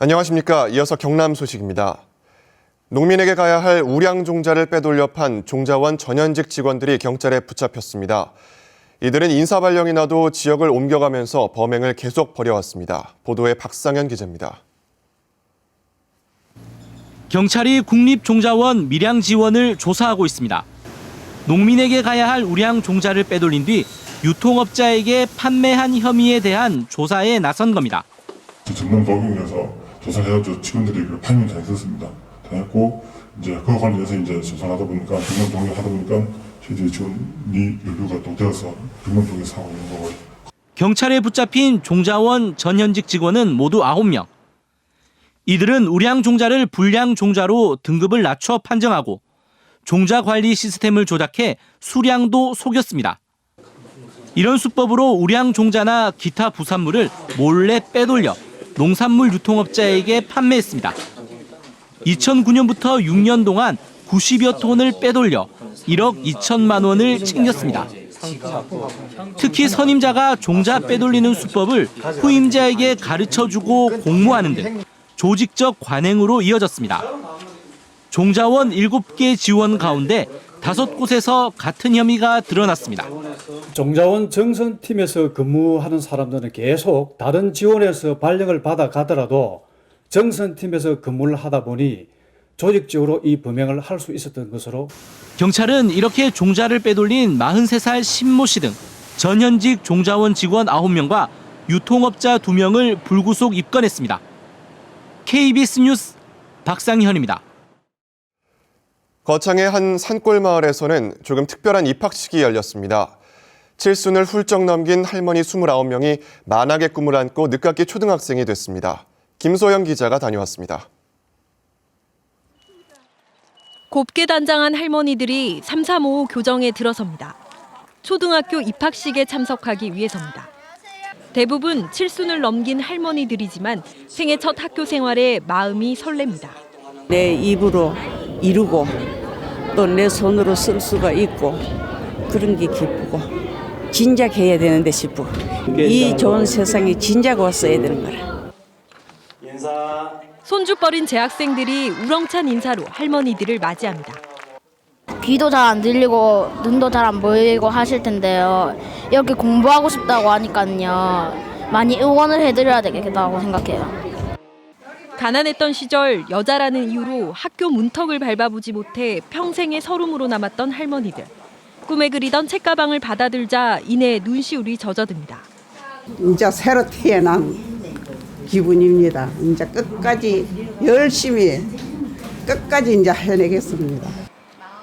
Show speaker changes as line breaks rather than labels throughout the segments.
안녕하십니까. 이어서 경남 소식입니다. 농민에게 가야 할 우량종자를 빼돌려 판 종자원 전현직 직원들이 경찰에 붙잡혔습니다. 이들은 인사발령이 나도 지역을 옮겨가면서 범행을 계속 벌여왔습니다. 보도에 박상현 기자입니다.
경찰이 국립종자원 밀양 지원을 조사하고 있습니다. 농민에게 가야 할 우량종자를 빼돌린 뒤 유통업자에게 판매한 혐의에 대한 조사에 나선 겁니다.
전남 도경에서 조사해가지고 직원들이 파행을 다 했었습니다. 다 했고 이제 그거 관련해서 이제 조사하다 보니까 경남 동에 하다 보니까 저희들이 직원이 연루가 또 되어서 경남 동에서 하고 있는 거고요.
경찰에 붙잡힌 종자원 전현직 직원은 모두 9명. 이들은 우량종자를 불량종자로 등급을 낮춰 판정하고 종자 관리 시스템을 조작해 수량도 속였습니다. 이런 수법으로 우량종자나 기타 부산물을 몰래 빼돌려 농산물 유통업자에게 판매했습니다. 2009년부터 6년 동안 90여 톤을 빼돌려 1억 2천만 원을 챙겼습니다. 특히 선임자가 종자 빼돌리는 수법을 후임자에게 가르쳐주고 공모하는 등 조직적 관행으로 이어졌습니다. 종자원 7개 지원 가운데 5곳에서 같은 혐의가 드러났습니다.
종자원 정선팀에서 근무하는 사람들은 계속 다른 지원에서 발령을 받아 가더라도 정선팀에서 근무를 하다 보니 조직적으로 이 범행을 할 수 있었던 것으로
경찰은 이렇게 종자를 빼돌린 43살 신모 씨 등 전현직 종자원 직원 9명과 유통업자 2명을 불구속 입건했습니다. KBS 뉴스 박상현입니다.
거창의 한 산골 마을에서는 조금 특별한 입학식이 열렸습니다. 칠순을 훌쩍 넘긴 할머니 29명이 만학의 꿈을 안고 늦깎이 초등학생이 됐습니다. 김소영 기자가 다녀왔습니다.
곱게 단장한 할머니들이 335 교정에 들어섭니다. 초등학교 입학식에 참석하기 위해서입니다. 대부분 칠순을 넘긴 할머니들이지만 생애 첫 학교 생활에 마음이 설렙니다.
내 입으로 이루고 또 내 손으로 쓸 수가 있고 그런 게 기쁘고 진작 해야 되는데 싶고 이 좋은 세상에 진작 왔어야 되는 거라.
손주뻘인 재학생들이 우렁찬 인사로 할머니들을 맞이합니다.
귀도 잘 안 들리고 눈도 잘 안 보이고 하실 텐데요. 이렇게 공부하고 싶다고 하니까요. 많이 응원을 해드려야 되겠다고 생각해요.
가난했던 시절 여자라는 이유로 학교 문턱을 밟아보지 못해 평생의 서름으로 남았던 할머니들. 꿈에 그리던 책가방을 받아들자 이내 눈시울이 젖어듭니다.
이제 새로 태어난 기분입니다. 이제 끝까지 열심히 끝까지 이제 해내겠습니다.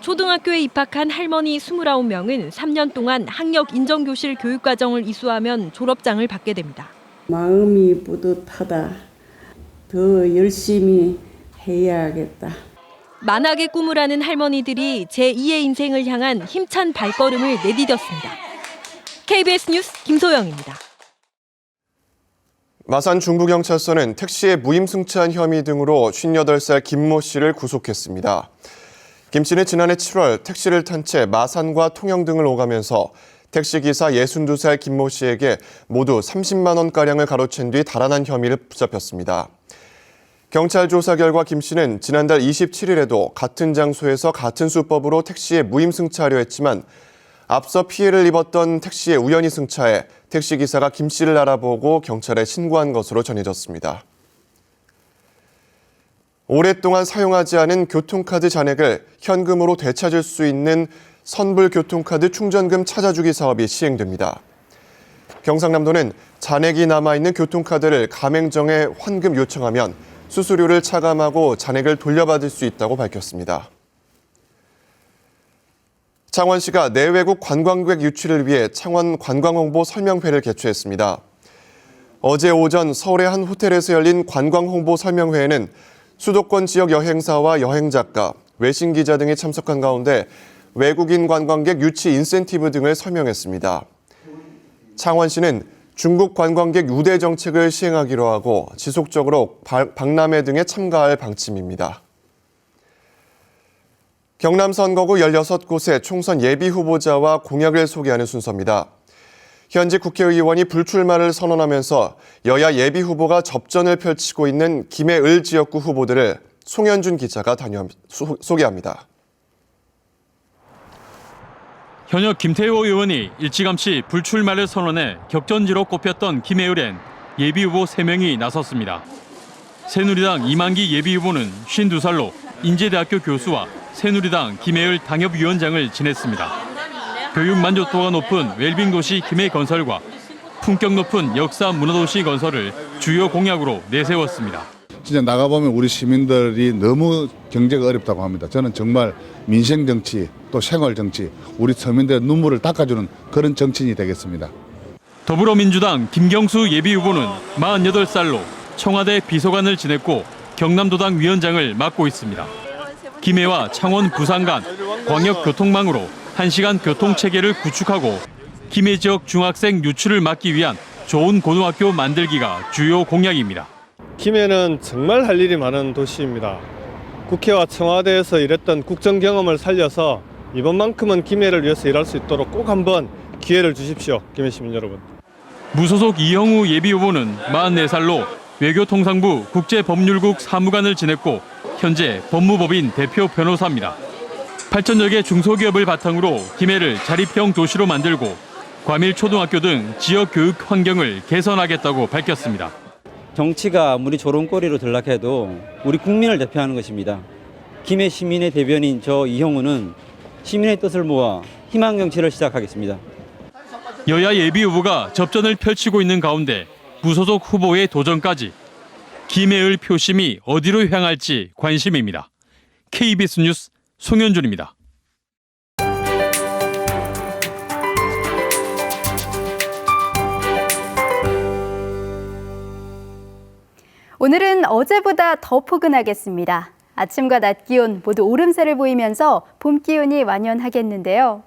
초등학교에 입학한 할머니 29명은 3년 동안 학력 인정교실 교육과정을 이수하면 졸업장을 받게 됩니다.
마음이 뿌듯하다. 더 열심히 해야겠다.
만학의 꿈을 아는 할머니들이 제2의 인생을 향한 힘찬 발걸음을 내디뎠습니다. KBS 뉴스 김소영입니다.
마산 중부경찰서는 택시에 무임승차한 혐의 등으로 58살 김모 씨를 구속했습니다. 김 씨는 지난해 7월 택시를 탄 채 마산과 통영 등을 오가면서 택시기사 62살 김모 씨에게 모두 30만 원가량을 가로챈 뒤 달아난 혐의를 붙잡혔습니다. 경찰 조사 결과 김 씨는 지난달 27일에도 같은 장소에서 같은 수법으로 택시에 무임승차하려 했지만 앞서 피해를 입었던 택시에 우연히 승차해 택시기사가 김 씨를 알아보고 경찰에 신고한 것으로 전해졌습니다. 오랫동안 사용하지 않은 교통카드 잔액을 현금으로 되찾을 수 있는 선불교통카드 충전금 찾아주기 사업이 시행됩니다. 경상남도는 잔액이 남아있는 교통카드를 가맹점에 환금 요청하면 수수료를 차감하고 잔액을 돌려받을 수 있다고 밝혔습니다. 창원시가 내외국 관광객 유치를 위해 창원 관광홍보 설명회를 개최했습니다. 어제 오전 서울의 한 호텔에서 열린 관광홍보 설명회에는 수도권 지역 여행사와 여행작가, 외신기자 등이 참석한 가운데 외국인 관광객 유치 인센티브 등을 설명했습니다. 창원시는 중국 관광객 우대 정책을 시행하기로 하고 지속적으로 박람회 등에 참가할 방침입니다. 경남 선거구 16곳의 총선 예비 후보자와 공약을 소개하는 순서입니다. 현직 국회의원이 불출마를 선언하면서 여야 예비 후보가 접전을 펼치고 있는 김해을 지역구 후보들을 송현준 기자가 소개합니다.
현역 김태호 의원이 일찌감치 불출마를 선언해 격전지로 꼽혔던 김해을엔 예비후보 3명이 나섰습니다. 새누리당 이만기 예비후보는 52살로 인제대학교 교수와 새누리당 김해을 당협위원장을 지냈습니다. 교육 만족도가 높은 웰빙도시 김해건설과 품격 높은 역사 문화도시 건설을 주요 공약으로 내세웠습니다.
진짜 나가보면 우리 시민들이 너무 경제가 어렵다고 합니다. 저는 정말 민생 정치 또 생활 정치 우리 서민들의 눈물을 닦아주는 그런 정치인이 되겠습니다.
더불어민주당 김경수 예비후보는 48살로 청와대 비서관을 지냈고 경남도당 위원장을 맡고 있습니다. 김해와 창원, 부산 간 광역교통망으로 1시간 교통체계를 구축하고 김해 지역 중학생 유출을 막기 위한 좋은 고등학교 만들기가 주요 공약입니다.
김해는 정말 할 일이 많은 도시입니다. 국회와 청와대에서 일했던 국정 경험을 살려서 이번만큼은 김해를 위해서 일할 수 있도록 꼭 한번 기회를 주십시오. 김해 시민 여러분.
무소속 이형우 예비후보는 44살로 외교통상부 국제법률국 사무관을 지냈고 현재 법무법인 대표 변호사입니다. 8천여 개 중소기업을 바탕으로 김해를 자립형 도시로 만들고 과밀초등학교 등 지역 교육 환경을 개선하겠다고 밝혔습니다.
정치가 아무리 조롱거리로 전락해도 우리 국민을 대표하는 것입니다. 김해 시민의 대변인 저 이형우는 시민의 뜻을 모아 희망 정치를 시작하겠습니다.
여야 예비 후보가 접전을 펼치고 있는 가운데 무소속 후보의 도전까지 김해을 표심이 어디로 향할지 관심입니다. KBS 뉴스 송현준입니다.
오늘은 어제보다 더 포근하겠습니다. 아침과 낮 기온 모두 오름세를 보이면서 봄 기온이 완연하겠는데요.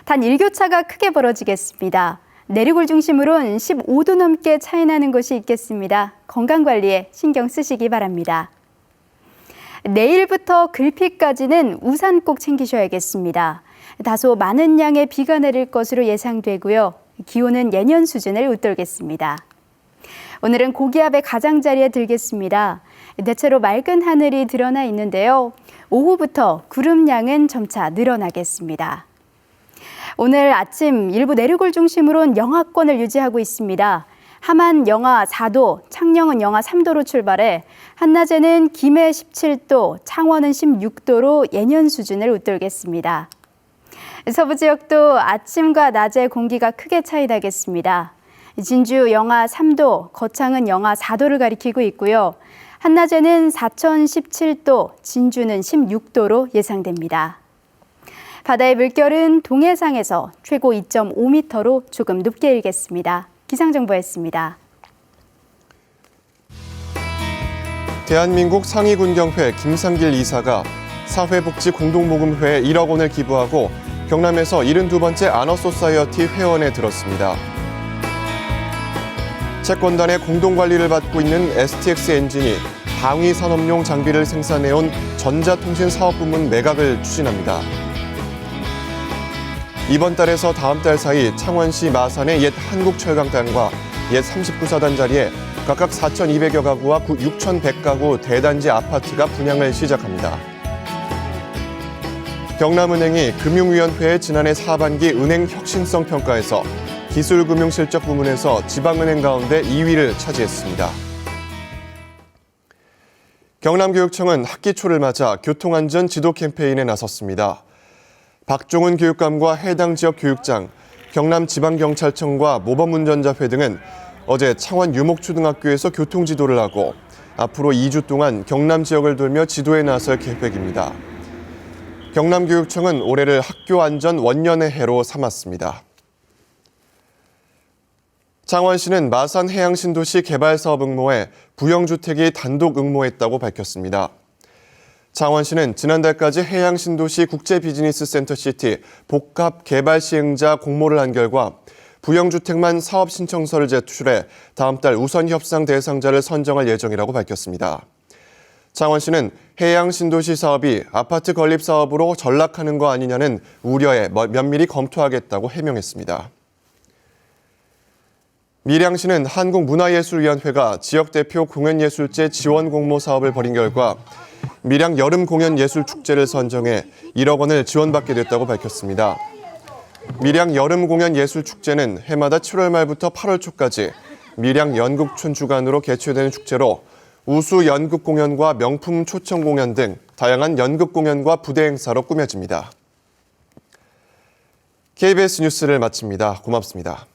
단 일교차가 크게 벌어지겠습니다. 내륙을 중심으로는 15도 넘게 차이 나는 곳이 있겠습니다. 건강관리에 신경 쓰시기 바랍니다. 내일부터 글피까지는 우산 꼭 챙기셔야겠습니다. 다소 많은 양의 비가 내릴 것으로 예상되고요. 기온은 예년 수준을 웃돌겠습니다. 오늘은 고기압의 가장자리에 들겠습니다. 대체로 맑은 하늘이 드러나 있는데요. 오후부터 구름량은 점차 늘어나겠습니다. 오늘 아침 일부 내륙을 중심으로는 영하권을 유지하고 있습니다. 함안 영하 4도, 창녕은 영하 3도로 출발해 한낮에는 김해 17도, 창원은 16도로 예년 수준을 웃돌겠습니다. 서부 지역도 아침과 낮에 공기가 크게 차이 나겠습니다. 진주 영하 3도, 거창은 영하 4도를 가리키고 있고요. 한낮에는 사천 17도, 진주는 16도로 예상됩니다. 바다의 물결은 동해상에서 최고 2.5m로 조금 높게 일겠습니다. 기상정보였습니다.
대한민국 상위군경회 김상길 이사가 사회복지공동모금회에 1억 원을 기부하고 경남에서 72번째 아너소사이어티 회원에 들었습니다. 채권단의 공동관리를 받고 있는 STX 엔진이 방위산업용 장비를 생산해온 전자통신사업부문 매각을 추진합니다. 이번 달에서 다음 달 사이 창원시 마산의 옛 한국철강단과 옛 39사단 자리에 각각 4,200여 가구와 6,100가구 대단지 아파트가 분양을 시작합니다. 경남은행이 금융위원회의 지난해 하반기 은행 혁신성 평가에서 기술금융실적 부문에서 지방은행 가운데 2위를 차지했습니다. 경남교육청은 학기 초를 맞아 교통안전 지도 캠페인에 나섰습니다. 박종훈 교육감과 해당 지역 교육장, 경남지방경찰청과 모범운전자회 등은 어제 창원 유목초등학교에서 교통지도를 하고 앞으로 2주 동안 경남 지역을 돌며 지도에 나설 계획입니다. 경남교육청은 올해를 학교안전 원년의 해로 삼았습니다. 창원시는 마산 해양신도시 개발사업 응모에 부영주택이 단독 응모했다고 밝혔습니다. 창원시는 지난달까지 해양신도시 국제비즈니스센터시티 복합 개발 시행자 공모를 한 결과 부영주택만 사업 신청서를 제출해 다음 달 우선 협상 대상자를 선정할 예정이라고 밝혔습니다. 창원시는 해양신도시 사업이 아파트 건립 사업으로 전락하는 거 아니냐는 우려에 면밀히 검토하겠다고 해명했습니다. 밀양시는 한국문화예술위원회가 지역대표 공연예술제 지원 공모 사업을 벌인 결과 밀양 여름공연예술축제를 선정해 1억 원을 지원받게 됐다고 밝혔습니다. 밀양 여름공연예술축제는 해마다 7월 말부터 8월 초까지 밀양 연극촌 주관으로 개최되는 축제로 우수 연극 공연과 명품 초청 공연 등 다양한 연극 공연과 부대 행사로 꾸며집니다. KBS 뉴스를 마칩니다. 고맙습니다.